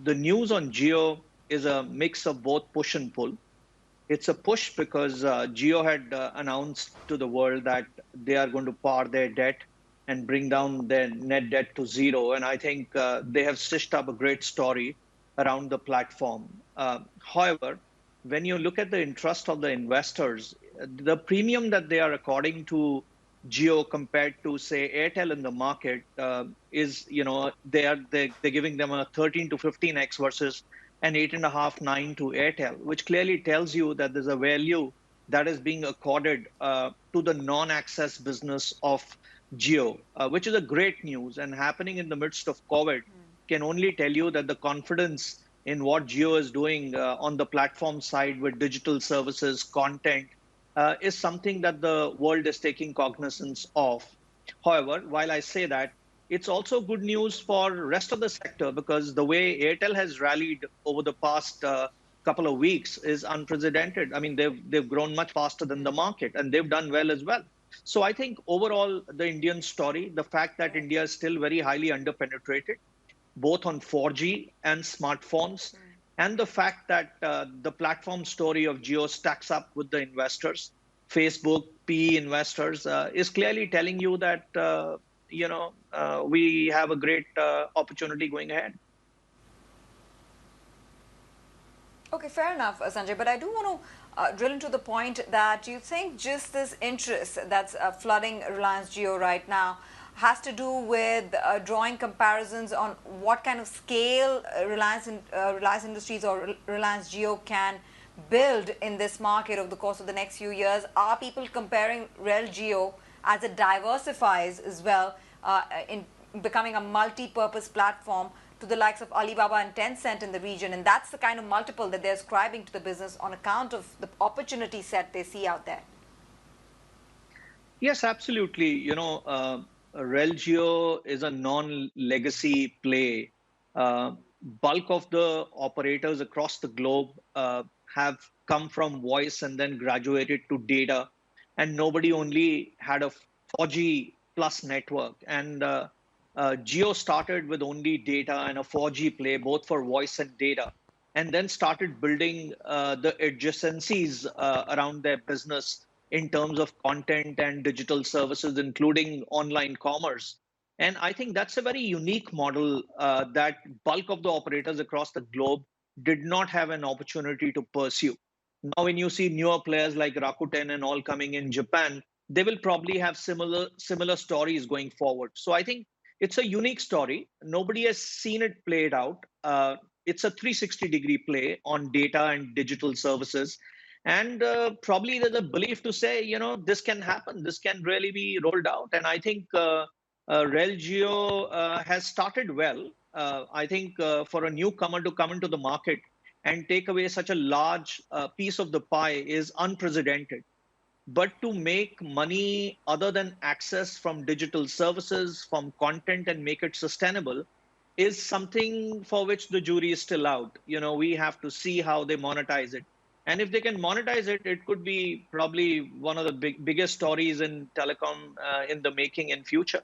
the news on Jio is a mix of both push and pull. It's a push because Jio had announced to the world that they are going to par their debt and bring down their net debt to zero. And I think they have stitched up a great story around the platform. However, when you look at the interest of the investors, the premium that they are according to Jio compared to say Airtel in the market is, they're giving them a 13 to 15x versus an 8.5, 9 to Airtel, which clearly tells you that there's a value that is being accorded to the non-access business of Geo, which is a great news and happening in the midst of COVID can only tell you that the confidence in what Geo is doing on the platform side with digital services, content, is something that the world is taking cognizance of. However, while I say that, it's also good news for rest of the sector because the way Airtel has rallied over the past couple of weeks is unprecedented. I mean, they've grown much faster than the market, and they've done well as well. So I think overall, the Indian story, the fact that India is still very highly underpenetrated, both on 4G and smartphones, and the fact that the platform story of Jio stacks up with the investors, Facebook, PE investors, is clearly telling you that we have a great opportunity going ahead. Okay, fair enough, Sanjay. But I do want to drill into the point that you think just this interest that's flooding Reliance Jio right now has to do with drawing comparisons on what kind of scale Reliance Industries or Reliance Jio can build in this market over the course of the next few years. Are people comparing Rel Jio as it diversifies as well in becoming a multi-purpose platform to the likes of Alibaba and Tencent in the region? And that's the kind of multiple that they're ascribing to the business on account of the opportunity set they see out there. Yes, absolutely. Rel Jio is a non-legacy play. Bulk of the operators across the globe have come from voice and then graduated to data, and nobody only had a 4G plus network. And Jio started with only data and a 4G play, both for voice and data, and then started building the adjacencies around their business in terms of content and digital services, including online commerce. And I think that's a very unique model that bulk of the operators across the globe did not have an opportunity to pursue. Now, when you see newer players like Rakuten and all coming in Japan, they will probably have similar stories going forward. So I think it's a unique story. Nobody has seen it played out. It's a 360-degree play on data and digital services. And probably there's a belief to say, this can happen. This can really be rolled out. And I think Rel Jio has started well. I think for a newcomer to come into the market and take away such a large piece of the pie is unprecedented. But to make money other than access from digital services, from content, and make it sustainable is something for which the jury is still out. We have to see how they monetize it. And if they can monetize it, it could be probably one of the biggest stories in telecom in the making in future.